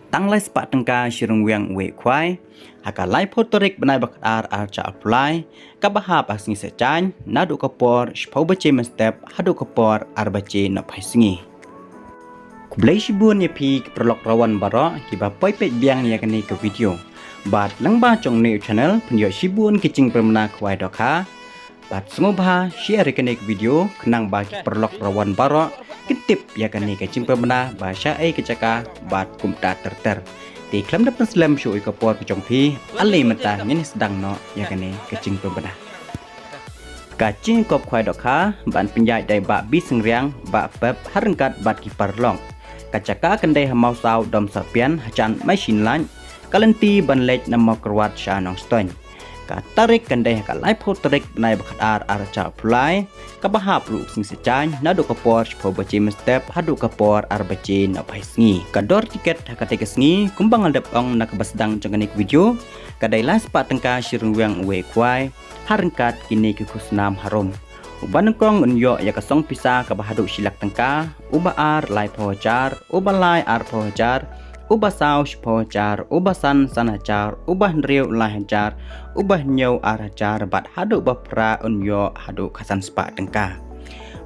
tăng lai spa tengka shirung wiang we kwai haka lai potorik benai bakar arca apply kabahap asngi sechan nadu kapor shpau bache step hadu kapor arbache no paisingi kublai shibun ye pi prolog rawan baro kiba poi pet biang ya kani ke video bat langba chong new channel penyo shibun kicing permana kwai doka bat sungobha share kani ke video kenang ba prolog rawan baro kitip ya kani ke cing permana bahasa kecaka bat kumta terter di klam dapat slam show kapor kecong pi alai mata ngin sedang no ya kani ke cing permana kacing kop kwai doka ban penjai dai ba biseng riang ba pep harengkat bat kipar long kacaka kendai hamau sau dom sapian hacan machine lan kalenti ban lej nama kerwat shanong stone ka tarik kendai ka lai potrik nai bakat arca apply ka bahap ru sing sechan nadu kapor po bace step hadu kapor arbace na paisngi ka dor tiket hakate kesngi kumbang aldap ong nak basdang jangani video kadai las pa tengka shirung wiang we kwai harengkat kini ke kusnam harom uban kong unyo ya kasong pisa ka bahadu silak tengka uba ar lai pojar uba lai ar pojar uba sau pojar uba san sanajar uba riu lai hajar uba nyau ar hajar bat hadu bapra unyo hadu kasan spa tengka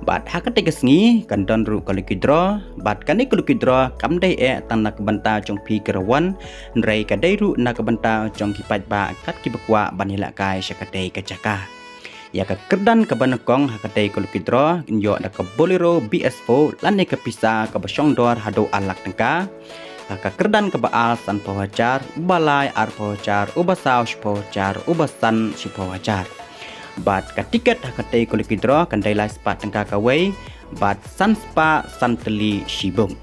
bat hakate kesngi kandon ru kalikidro bat kani kalikidro kamdai tanak banta jong pi kerawan nrei kadai ru nak banta jong kipat ba kat kibakwa banila kai syakadai kacaka ya ka kerdan ka banakong hakate kalikidro inyo nak bolero BS4 lan ka pisa ka basyong dor hadu alak tengka ka kerdan ka baal san pawajar balai ar pawajar ubasau pawajar ubasan si pawajar bat ka tiket hakate kulikidro kandai lai spa tengka kawai bat san spa santeli shibung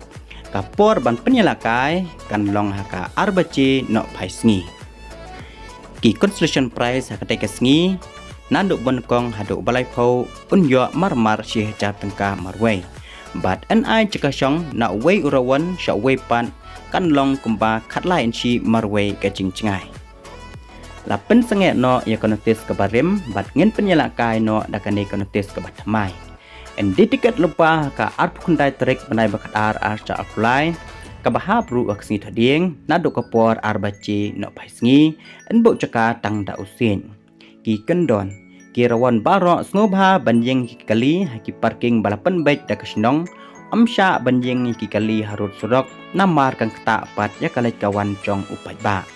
kapor ban penyelakai kan long haka arbace no paisngi ki constellation price hakate kesngi nanduk bonkong hadu balai pau unyo marmar si hajar tengka marwai bat ni cekasong na wei urawan sya wei pan kan long kumba khatlai enchi marwai kacing cengai lapen senge no ya konotis kabarim bat ngin penyelakai no dakane konotis kabatmai endi tiket lupa ka arp kundai trik benai bakat arca apply kabahap ru aksni thading nadu kapor arbace no paisngi enbok caka tang da usin ki kendon ki rawan baro snobha banjing kali haki parking balapan baik da kasnong amsya banjing ki kali harut surok namar kang kata pat ya kalai kawan cong upai ba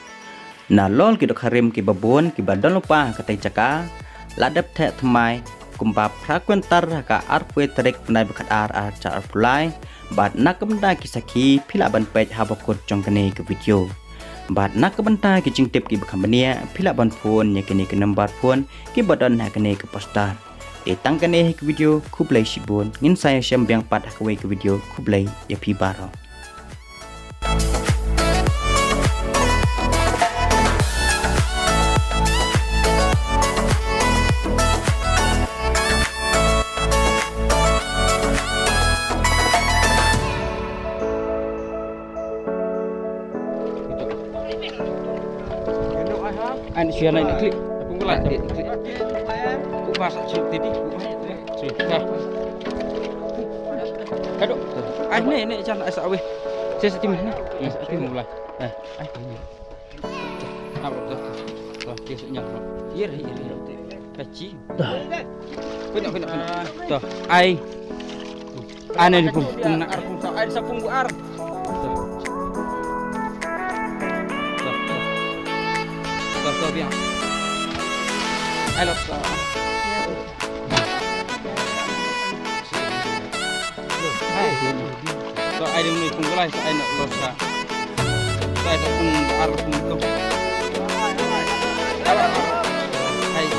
na lol ki dok harim ki babun ki badon lupa katai caka ladap the thmai kumba prakwentar ka arpwe trik nai bakat arca apply bat nak benda ki saki phila ban pej habakut cong kene ke video bat nak benda ki jing tip ki bakambania phila ban phone ya kene ke number phone ki badon ha kene ke postar tang kene ke video kublai shibun ngin saya syam biang pat hakwe ke video kublai ya pi baro anh xuyên này đi cũng có lại cũng vào sự tí đi cái độ anh này chẳng lại sợ vậy xe sẽ tìm mình này sẽ tìm một lại này anh rồi kia sẽ nhận rồi iya cái chi pindah tuh ai aneh di pung nak pung sao ai sapung bu ar tuh biang ai lột so ai đứng này không có lại ai nợ lột ra ai ta không ar không